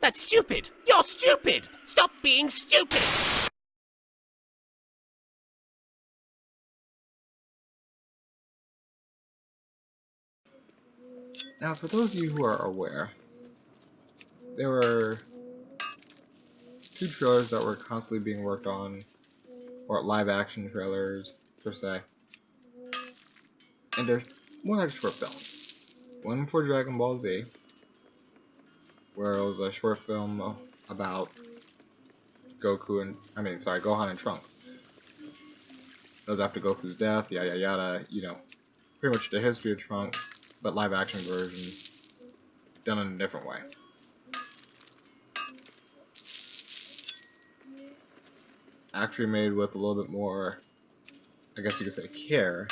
That's stupid! You're stupid! Stop being stupid! Now, for those of you who are aware, there were two trailers that were constantly being worked on, or live action trailers, per se. And there's one like short film. One for Dragon Ball Z, where it was a short film about Gohan and Trunks. It was after Goku's death, yada yada yada, you know, pretty much the history of Trunks, but live action version, done in a different way. Actually made with a little bit more, I guess you could say, care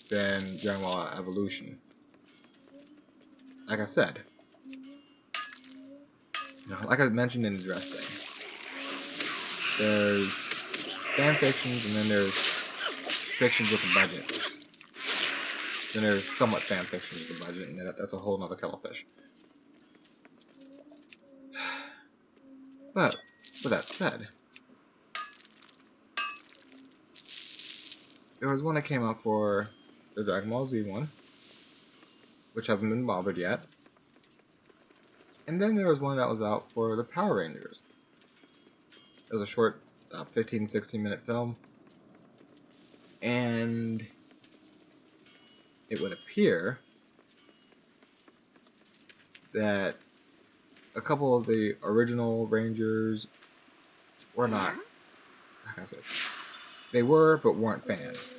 than Dragon Ball Evolution. Like I said, like I mentioned in the dress day, there's fan fictions and then there's fictions with a budget. Then there's somewhat fan fictions with a budget, and that's a whole nother kettle of fish. But with that said, there was one that came out for the Dragon Ball Z one, which hasn't been bothered yet. And then there was one that was out for the Power Rangers. It was a short 15-16 minute film. And it would appear that a couple of the original Rangers were not, how can I say this? They were, but weren't fans.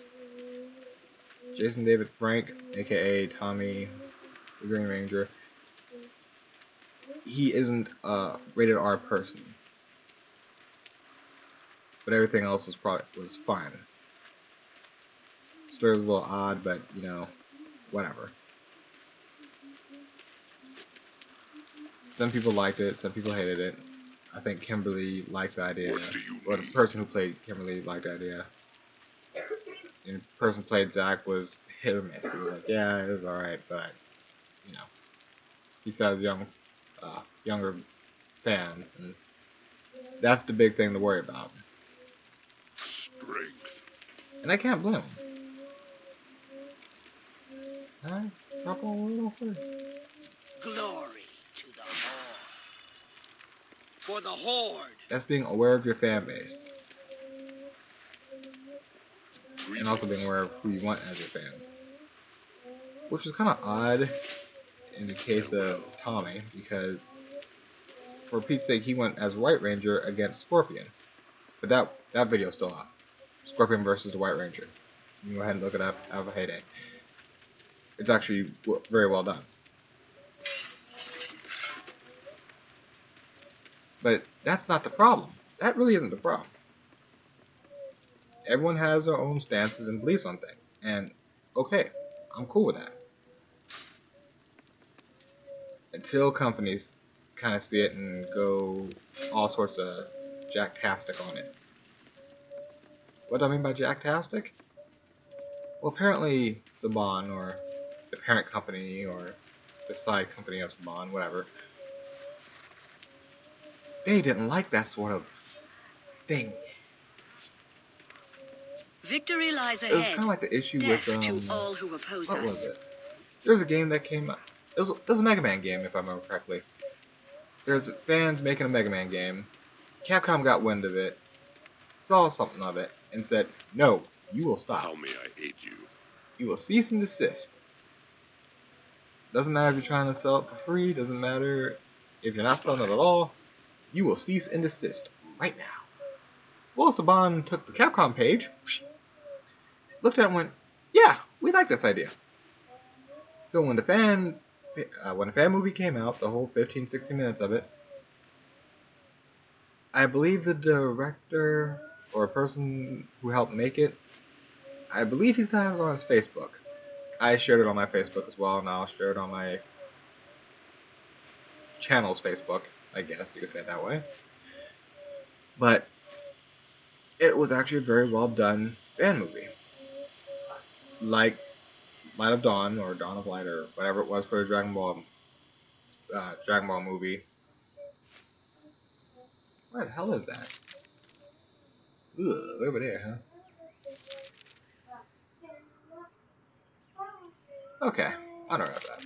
Jason David Frank, aka Tommy the Green Ranger, he isn't a rated R person, but everything else was fine. The story was a little odd, but you know, whatever. Some people liked it, some people hated it. I think Kimberly liked the idea, or the person who played Kimberly liked the idea. And the person who played Zack was hit or miss. He was like, yeah, it was alright, but you know, he still has younger fans, and that's the big thing to worry about. Strength. And I can't blame him. Alright, drop on a little first. Glory to the Horde. For the Horde. That's being aware of your fan base. And also being aware of who you want as your fans. Which is kind of odd in the case of Tommy, because for Pete's sake, he went as White Ranger against Scorpion. But that video's still up. Scorpion versus the White Ranger. You can go ahead and look it up. Have a heyday. It's actually very well done. But that's not the problem. That really isn't the problem. Everyone has their own stances and beliefs on things. And, okay, I'm cool with that. Until companies kind of see it and go all sorts of jacktastic on it. What do I mean by jacktastic? Well, apparently Saban, or the parent company, or the side company of Saban, whatever, they didn't like that sort of thing. Victory lies It was ahead. kind of like the issue Death with, to all who oppose what us. was it? There's a game that came out. It was a Mega Man game, if I remember correctly. There's fans making a Mega Man game. Capcom got wind of it, saw something of it, and said, no, you will stop. How may I aid you? You will cease and desist. Doesn't matter if you're trying to sell it for free, doesn't matter if you're not selling it at all, you will cease and desist right now. Well, Saban took the Capcom page, looked at it and went, yeah, we like this idea. So when the fan movie came out, the whole 15-16 minutes of it, I believe the director or a person who helped make it, I believe he still has it on his Facebook. I shared it on my Facebook as well, and I'll share it on my channel's Facebook, I guess you could say it that way. But it was actually a very well done fan movie. Like Light of Dawn, or Dawn of Light, or whatever it was for the Dragon Ball movie. Where the hell is that? Ugh, over there, huh? Okay, I don't know that.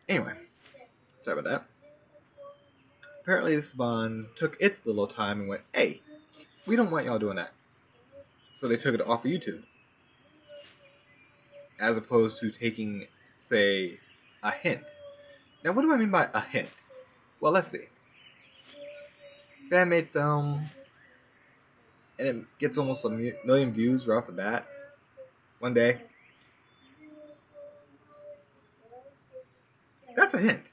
Anyway, sorry about that. Apparently, Saban took its little time and went, "Hey, we don't want y'all doing that." So they took it off of YouTube, as opposed to taking, say, a hint. Now, what do I mean by a hint? Well, let's see. Fan-made film, and it gets almost a million views right off the bat. One day. That's a hint.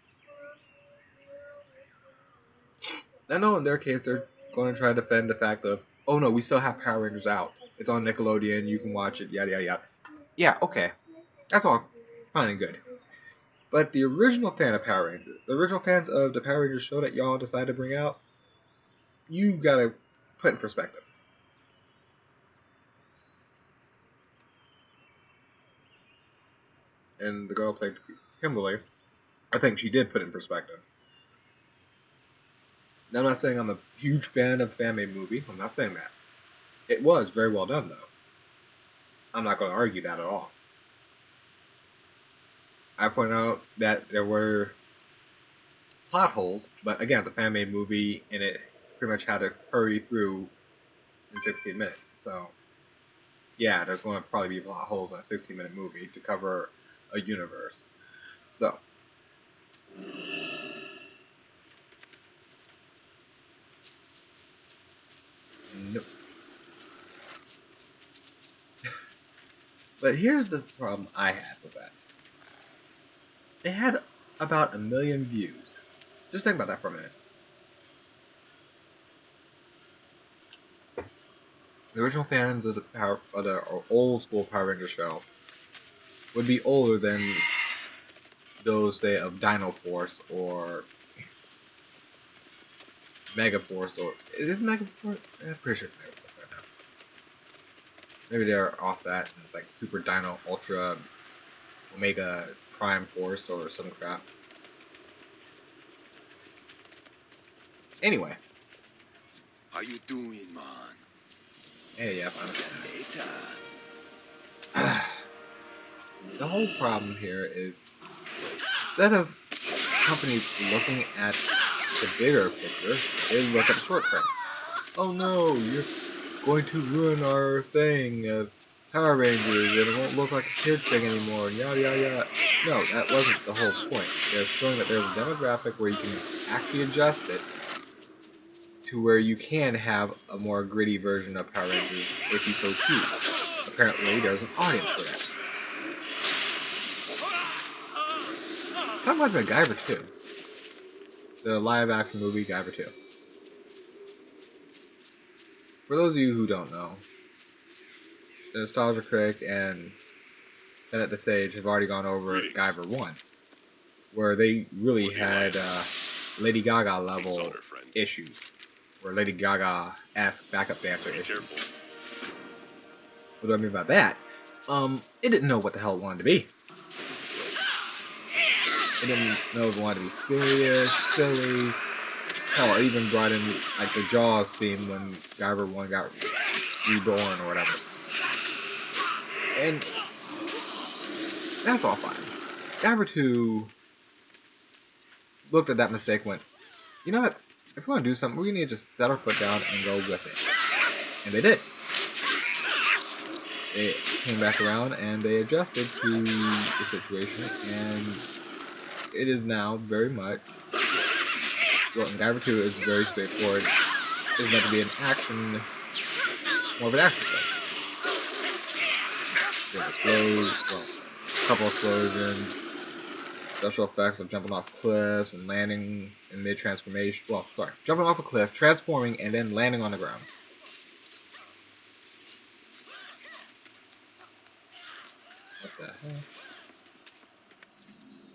I know in their case they're going to try to defend the fact of, oh no, we still have Power Rangers out. It's on Nickelodeon, you can watch it, yada yada yada. Yeah, okay. That's all fine and good. But the original fan of Power Rangers, the original fans of the Power Rangers show that y'all decided to bring out, you gotta put in perspective. And the girl played Kimberly, I think she did put it in perspective. Now, I'm not saying I'm a huge fan of the fan-made movie. I'm not saying that. It was very well done, though. I'm not going to argue that at all. I point out that there were plot holes, but again, it's a fan-made movie, and it pretty much had to hurry through in 16 minutes. So, yeah, there's going to probably be plot holes in a 16-minute movie to cover a universe. So, nope. But here's the problem I had with that. It had about 1 million views. Just think about that for a minute. The original fans of the old school Power Ranger show would be older than those, say, of Dino Force or Mega Force, or is this Mega Force? I'm pretty sure it's Mega Force right now. Maybe they're off that, and it's like Super Dino Ultra Omega Prime Force or some crap. Anyway. How you doing, man? Hey, yeah, See I you understand. The whole problem here is, instead of companies looking at the bigger picture, they look at the short term. Oh no, you're going to ruin our thing of Power Rangers, and it won't look like a kid's thing anymore, and yada yada yada. No, that wasn't the whole point. They're showing that there's a demographic where you can actually adjust it to where you can have a more gritty version of Power Rangers if you so choose. Apparently, there's an audience for that. How about MacGyver 2? The live-action movie Guyver 2. For those of you who don't know, the Nostalgia Critic and Bennett the Sage have already gone over Guyver 1, where they really had Lady Gaga level issues, or Lady Gaga-esque backup dancer issues. What do I mean by that? It didn't know what the hell it wanted to be. It didn't know if it wanted to be serious, silly. Hell, it even brought in like the Jaws theme when Guyver 1 got reborn or whatever. And that's all fine. Guyver 2 looked at that mistake and went, you know what? If we want to do something, we need to just set our foot down and go with it. And they did. They came back around and they adjusted to the situation, and it is now very much, well, Guyver 2 is very straightforward. It's meant to be an action, more of an action film. There's explosions, well, a couple explosions, special effects of jumping off cliffs and landing in mid-transformation. Well, sorry, jumping off a cliff, transforming, and then landing on the ground. What the hell?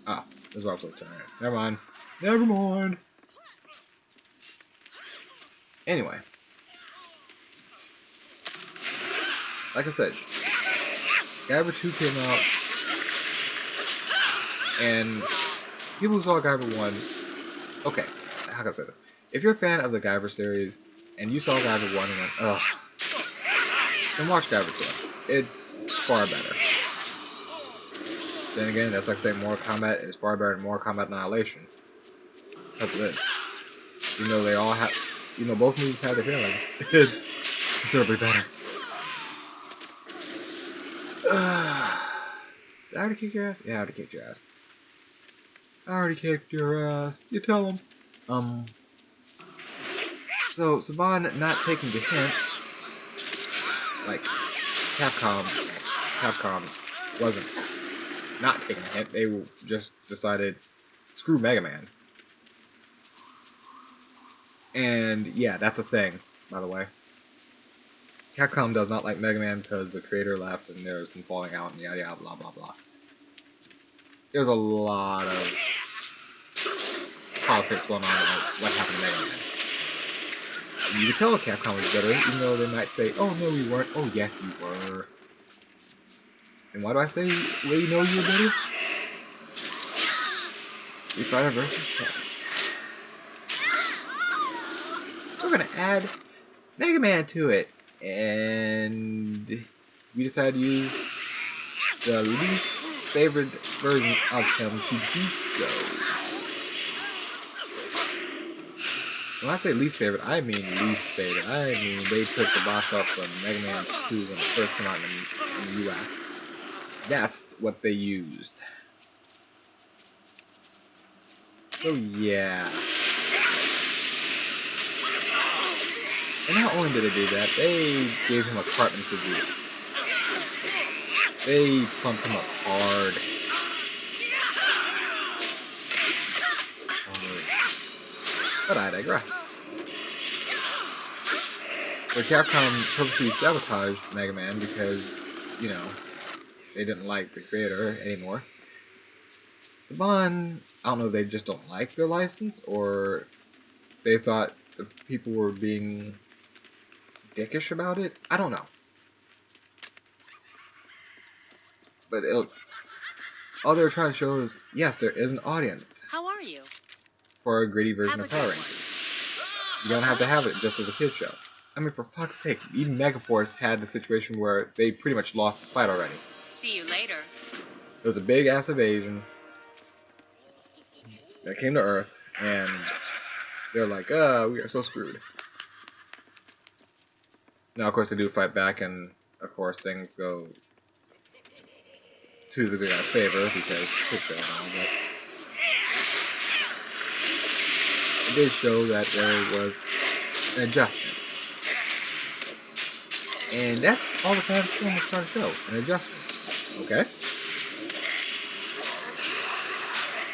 Ah, this is where I'm supposed to turn it. Never mind. Never mind. Anyway. Like I said, Guyver 2 came out, and people who saw Guyver 1, okay, how can I say this? If you're a fan of the Guyver series and you saw Guyver 1 and went, ugh, then watch Guyver 2. It's far better. Then again, that's like saying Mortal Kombat is far better than Mortal Kombat Annihilation. That's what it is. Even though they all have, both movies have their feelings, it's considerably better. Did I already kick your ass? Yeah, I already kicked your ass. I already kicked your ass. You tell him. So, Saban not taking the hint, like, Capcom wasn't not taking the hint, they just decided, screw Mega Man. And, yeah, that's a thing, by the way. Capcom does not like Mega Man because the creator left and there was some falling out and yada yada blah blah blah. There's a lot of politics going on about what happened to Mega Man. And you can tell Capcom was bitter, even though they might say, oh no we weren't, oh yes we were. And why do I say, well you know you were bitter? Street Fighter vs. Capcom. We're gonna add Mega Man to it. And we decided to use the least favorite version of him to do so. When I say least favorite, I mean least favorite. I mean they took the box off from Mega Man 2 when it first came out in the US. That's what they used. So yeah. And not only did they do that, they gave him a Cartman physique. They pumped him up hard. But I digress. So Capcom purposely sabotaged Mega Man because, they didn't like the creator anymore. Saban, I don't know if they just don't like their license, or they thought the people were being dickish about it. I don't know. But all they're trying to show is, yes, there is an audience How are you? for a gritty version Have of a Power good Rangers. You don't have to have it just as a kid's show. I mean, for fuck's sake, even Megaforce had the situation where they pretty much lost the fight already. See you later. There was a big ass invasion that came to Earth, and they're like, we are so screwed. Now, of course, they do fight back, and of course, things go to the good guy's favor because it's show and all, but it did show that there was an adjustment. And that's all the fan film was trying to show, an adjustment. Okay?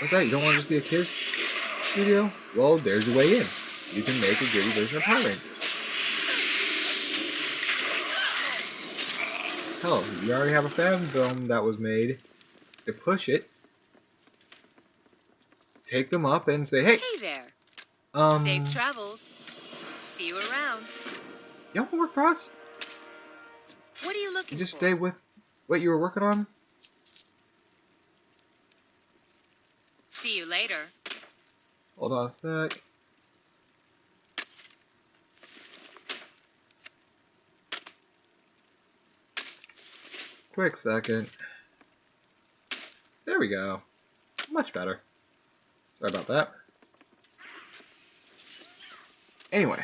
What's that? You don't want to just be a kid's studio? Well, there's your way in. You can make a gritty version of Power Rangers. Hell, you already have a fan film that was made to push it. Take them up and say, hey, Hey there. Safe travels. See you around. y'all want to work for us? What are you looking You just for? stay with what you were working on? See you later. Hold on a sec. Quick second. There we go. Much better. Sorry about that. Anyway.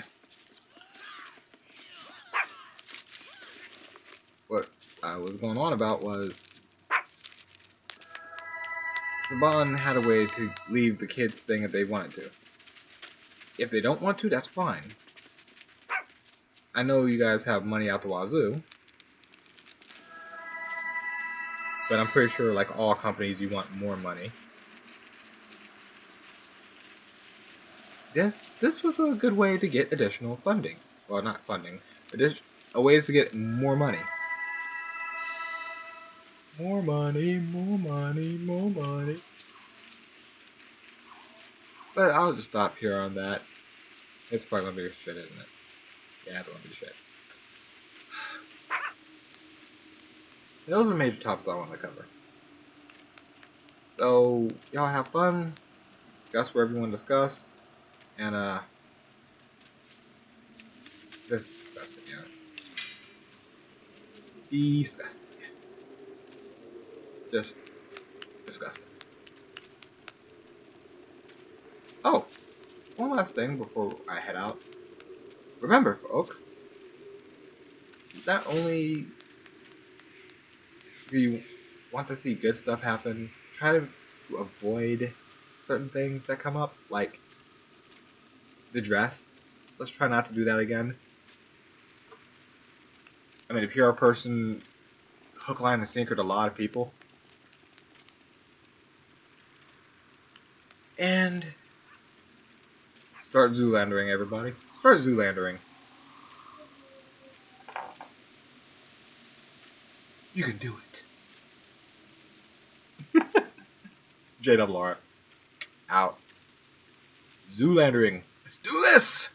What I was going on about was Saban had a way to leave the kids thing if they wanted to. If they don't want to, that's fine. I know you guys have money out the wazoo. But I'm pretty sure, like all companies, you want more money. This was a good way to get additional funding. Well, not funding. A ways to get more money. More money, more money, more money. But I'll just stop here on that. It's probably gonna be shit, isn't it? Yeah, it's gonna be shit. Those are the major topics I want to cover. So, y'all have fun. Discuss whatever you want to discuss. And, Just disgusting, yeah. Disgusting. Just disgusting. Oh, one last thing before I head out. Remember, folks, not only do you want to see good stuff happen, try to avoid certain things that come up, like the dress. Let's try not to do that again. I mean, if you're a person, hook, line, and sinker to a lot of people. And start Zoolandering, everybody. Start Zoolandering. You can do it. JWR. Out. Zoolandering. Let's do this!